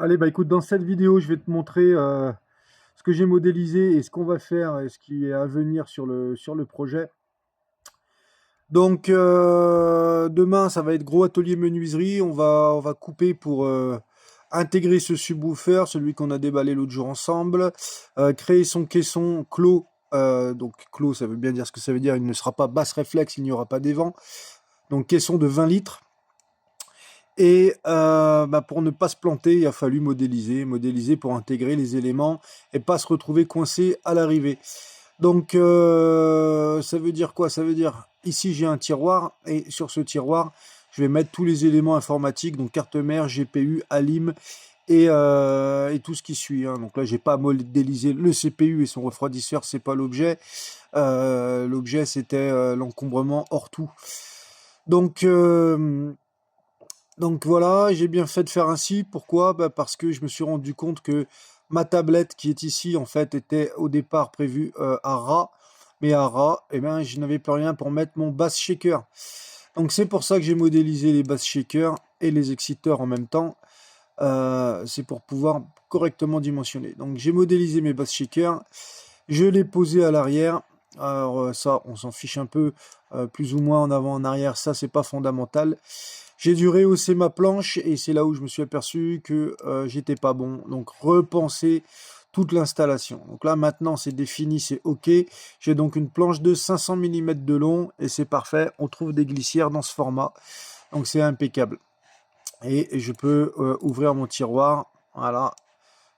Allez, bah écoute, dans cette vidéo, je vais te montrer ce que j'ai modélisé et ce qu'on va faire et ce qui est à venir sur le projet. Donc, demain, ça va être gros atelier menuiserie. On va couper pour intégrer ce subwoofer, celui qu'on a déballé l'autre jour ensemble, créer son caisson clos. Donc, clos, ça veut bien dire ce que ça veut dire. Il ne sera pas basse réflexe, il n'y aura pas d'évent. Donc, caisson de 20 litres. Et bah, pour ne pas se planter, il a fallu modéliser pour intégrer les éléments et pas se retrouver coincé à l'arrivée. Donc ça veut dire quoi? Ça veut dire ici j'ai un tiroir et sur ce tiroir je vais mettre tous les éléments informatiques, donc carte mère, GPU, Alim et tout ce qui suit, hein. Donc là j'ai pas modélisé le CPU et son refroidisseur, c'est pas l'objet. L'objet c'était l'encombrement hors tout. Donc donc voilà, j'ai bien fait de faire ainsi. Pourquoi? Bah, parce que je me suis rendu compte que ma tablette qui est ici, en fait, était au départ prévue à ras. Mais à ras, eh ben, je n'avais plus rien pour mettre mon bass shaker. Donc c'est pour ça que j'ai modélisé les bass shakers et les exciteurs en même temps. C'est pour pouvoir correctement dimensionner. Donc j'ai modélisé mes bass shakers, je l'ai posé à l'arrière. Alors ça, on s'en fiche un peu, plus ou moins en avant, en arrière, ça c'est pas fondamental. J'ai dû rehausser ma planche et c'est là où je me suis aperçu que j'étais pas bon. Donc repenser toute l'installation. Donc là maintenant c'est défini, c'est OK. J'ai donc une planche de 500 mm de long et c'est parfait. On trouve des glissières dans ce format. Donc c'est impeccable. Et je peux ouvrir mon tiroir. Voilà.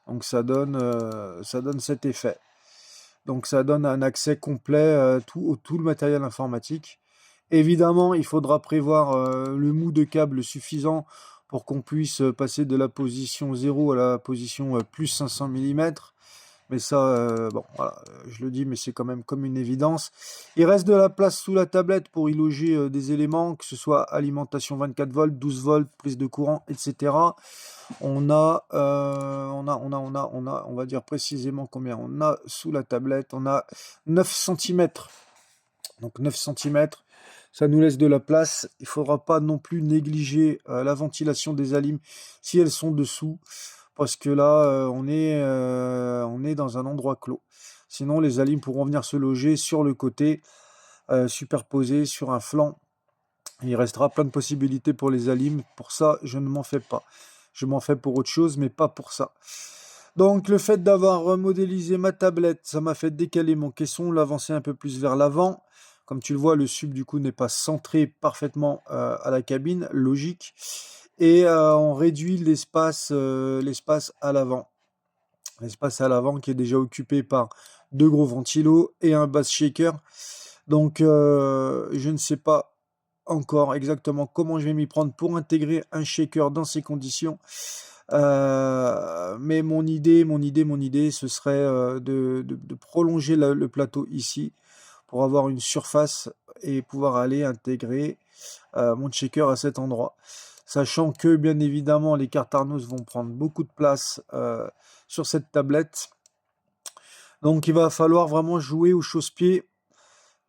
Donc ça donne cet effet. Donc ça donne un accès complet tout le matériel informatique. Évidemment, il faudra prévoir le mou de câble suffisant pour qu'on puisse passer de la position 0 à la position plus 500 mm. Mais ça, bon, voilà, je le dis, mais c'est quand même comme une évidence. Il reste de la place sous la tablette pour y loger des éléments, que ce soit alimentation 24 volts, 12 volts, prise de courant, etc. On va dire précisément combien on a sous la tablette. On a 9 cm. Donc 9 cm, ça nous laisse de la place. Il ne faudra pas non plus négliger la ventilation des alims si elles sont dessous, parce que là, on est dans un endroit clos. Sinon, les alims pourront venir se loger sur le côté, superposés sur un flanc. Il restera plein de possibilités pour les alims. Pour ça, je ne m'en fais pas. Je m'en fais pour autre chose, mais pas pour ça. Donc le fait d'avoir remodélisé ma tablette, ça m'a fait décaler mon caisson, l'avancer un peu plus vers l'avant. Comme tu le vois, le sub du coup n'est pas centré parfaitement à la cabine, logique. Et on réduit l'espace à l'avant. L'espace à l'avant qui est déjà occupé par deux gros ventilos et un bass shaker. Donc je ne sais pas encore exactement comment je vais m'y prendre pour intégrer un shaker dans ces conditions. Mais mon idée, ce serait de prolonger le plateau ici pour avoir une surface et pouvoir aller intégrer mon checker à cet endroit. Sachant que, bien évidemment, les cartes Arnos vont prendre beaucoup de place sur cette tablette. Donc, il va falloir vraiment jouer au chausse-pied.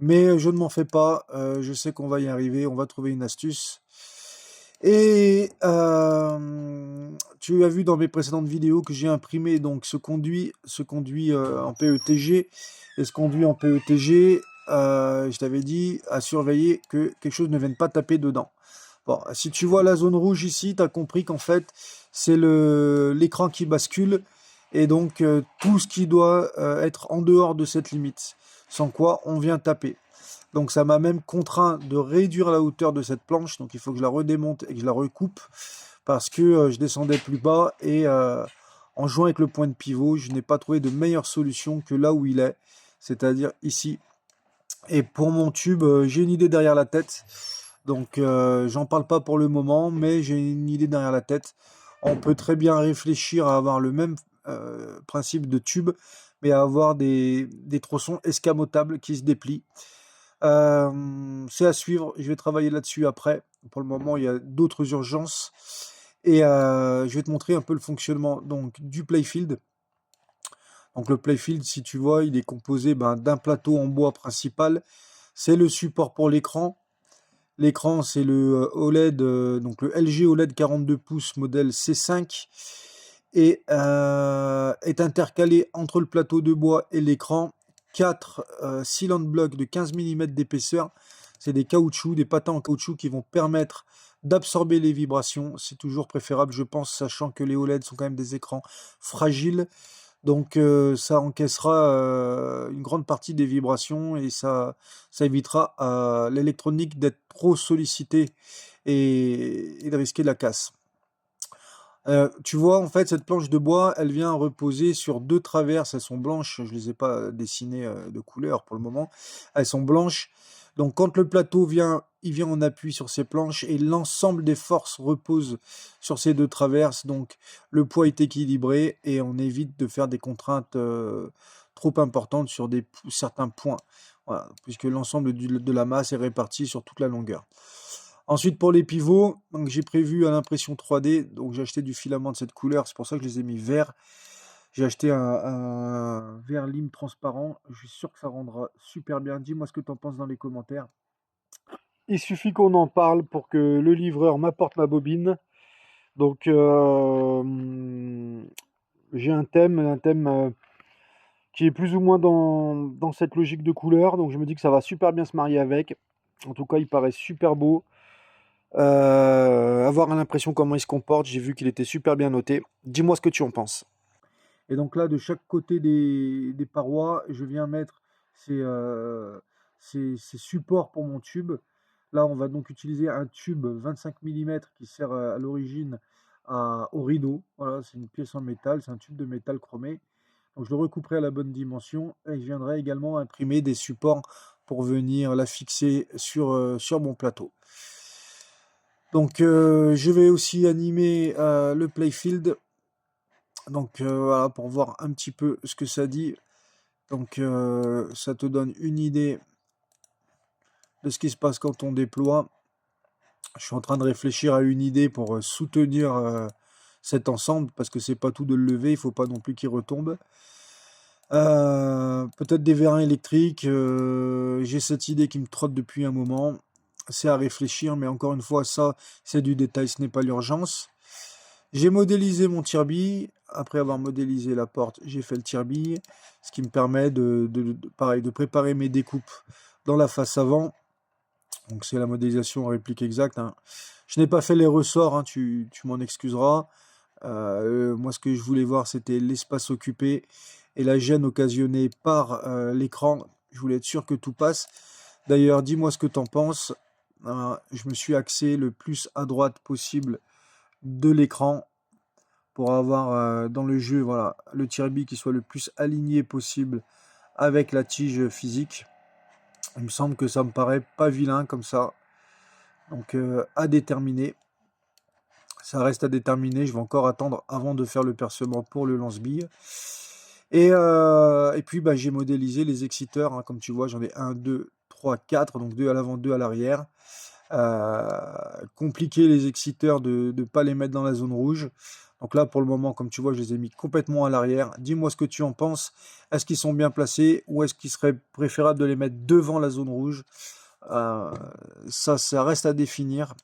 Mais je ne m'en fais pas. Je sais qu'on va y arriver. On va trouver une astuce. Et tu as vu dans mes précédentes vidéos que j'ai imprimé donc ce conduit en PETG et ce conduit en PETG. Je t'avais dit à surveiller que quelque chose ne vienne pas taper dedans. Bon, si tu vois la zone rouge ici, tu as compris qu'en fait c'est l'écran qui bascule et donc tout ce qui doit être en dehors de cette limite, sans quoi on vient taper. Donc ça m'a même contraint de réduire la hauteur de cette planche. Donc il faut que je la redémonte et que je la recoupe parce que je descendais plus bas et en jouant avec le point de pivot, je n'ai pas trouvé de meilleure solution que là où il est, c'est-à-dire ici. Et pour mon tube, j'ai une idée derrière la tête. Donc j'en parle pas pour le moment, mais j'ai une idée derrière la tête. On peut très bien réfléchir à avoir le même principe de tube, mais à avoir des tronçons escamotables qui se déplient. C'est à suivre, je vais travailler là-dessus après. Pour le moment, il y a d'autres urgences. Et je vais te montrer un peu le fonctionnement donc, du playfield. Donc le playfield, si tu vois, il est composé d'un plateau en bois principal. C'est le support pour l'écran. L'écran, c'est le OLED, donc le LG OLED 42 pouces modèle C5. et est intercalé entre le plateau de bois et l'écran 4 sealant blocs de 15 mm d'épaisseur. C'est des caoutchoucs, des patins en caoutchouc qui vont permettre d'absorber les vibrations. C'est toujours préférable, je pense, sachant que les OLED sont quand même des écrans fragiles. Donc ça encaissera une grande partie des vibrations et ça évitera à l'électronique d'être trop sollicitée et de risquer la casse. Tu vois, en fait, cette planche de bois, elle vient reposer sur 2 traverses. Elles sont blanches, je les ai pas dessinées, de couleur pour le moment. Elles sont blanches. Donc quand le plateau vient, il vient en appui sur ces planches et l'ensemble des forces repose sur ces 2 traverses. Donc le poids est équilibré et on évite de faire des contraintes, trop importantes sur certains points. Voilà, puisque l'ensemble de la masse est réparti sur toute la longueur. Ensuite, pour les pivots, donc j'ai prévu à l'impression 3D, donc j'ai acheté du filament de cette couleur, c'est pour ça que je les ai mis verts. J'ai acheté un vert lime transparent, je suis sûr que ça rendra super bien. Dis-moi ce que tu en penses dans les commentaires. Il suffit qu'on en parle pour que le livreur m'apporte ma bobine. Donc j'ai un thème qui est plus ou moins dans cette logique de couleur, donc je me dis que ça va super bien se marier avec. En tout cas, il paraît super beau. Avoir l'impression comment il se comporte, j'ai vu qu'il était super bien noté. Dis-moi ce que tu en penses. Et donc là, de chaque côté des parois, je viens mettre ces supports pour mon tube. Là, on va donc utiliser un tube 25 mm qui sert à l'origine au rideau. Voilà, c'est une pièce en métal, c'est un tube de métal chromé. Donc je le recouperai à la bonne dimension et je viendrai également imprimer des supports pour venir la fixer sur mon plateau. Donc je vais aussi animer le playfield. Donc voilà, pour voir un petit peu ce que ça dit. Donc ça te donne une idée de ce qui se passe quand on déploie. Je suis en train de réfléchir à une idée pour soutenir cet ensemble, parce que c'est pas tout de le lever, il faut pas non plus qu'il retombe. Peut-être des vérins électriques. J'ai cette idée qui me trotte depuis un moment. C'est à réfléchir, mais encore une fois, ça, c'est du détail, ce n'est pas l'urgence. J'ai modélisé mon tire-bille. Après avoir modélisé la porte, j'ai fait le tire-bille, ce qui me permet pareil, de préparer mes découpes dans la face avant. Donc c'est la modélisation en réplique exacte, hein. Je n'ai pas fait les ressorts, hein, tu m'en excuseras. Moi, ce que je voulais voir, c'était l'espace occupé et la gêne occasionnée par l'écran. Je voulais être sûr que tout passe. D'ailleurs, dis-moi ce que tu en penses. Je me suis axé le plus à droite possible de l'écran pour avoir dans le jeu, voilà, le tire-bille qui soit le plus aligné possible avec la tige physique. Il me semble que ça me paraît pas vilain comme ça. Donc à déterminer. Ça reste à déterminer. Je vais encore attendre avant de faire le percement pour le lance-bille. Et puis bah, j'ai modélisé les exciteurs, hein. Comme tu vois, j'en ai 1, 2, 3, 4. Donc 2 à l'avant, 2 à l'arrière. Compliqué les exciteurs de ne pas les mettre dans la zone rouge. Donc là, pour le moment, comme tu vois, je les ai mis complètement à l'arrière. Dis-moi ce que tu en penses. Est-ce qu'ils sont bien placés ou est-ce qu'il serait préférable de les mettre devant la zone rouge? Ça reste à définir.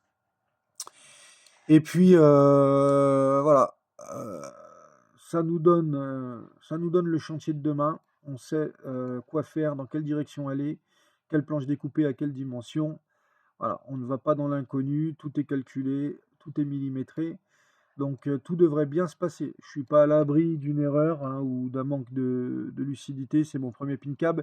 Et puis, voilà. Ça nous donne le chantier de demain. On sait quoi faire, dans quelle direction aller, quelle planche découper, à quelle dimension. Voilà, on ne va pas dans l'inconnu, tout est calculé, tout est millimétré. Donc tout devrait bien se passer. Je ne suis pas à l'abri d'une erreur, hein, ou d'un manque de lucidité, c'est mon premier PinCab.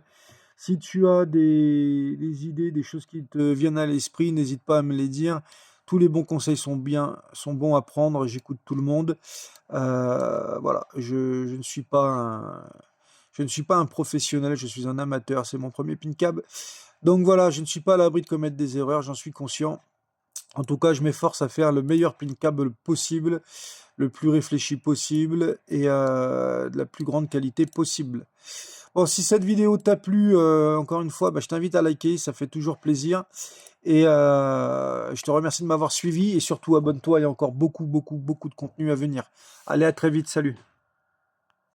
Si tu as des idées, des choses qui te viennent à l'esprit, n'hésite pas à me les dire. Tous les bons conseils sont bons à prendre, j'écoute tout le monde. Voilà, je ne suis pas un professionnel, je suis un amateur, c'est mon premier PinCab. Donc voilà, je ne suis pas à l'abri de commettre des erreurs, j'en suis conscient. En tout cas, je m'efforce à faire le meilleur PinCab possible, le plus réfléchi possible et de la plus grande qualité possible. Bon, si cette vidéo t'a plu, encore une fois, bah, je t'invite à liker, ça fait toujours plaisir. Et je te remercie de m'avoir suivi et surtout abonne-toi, il y a encore beaucoup, beaucoup, beaucoup de contenu à venir. Allez, à très vite, salut!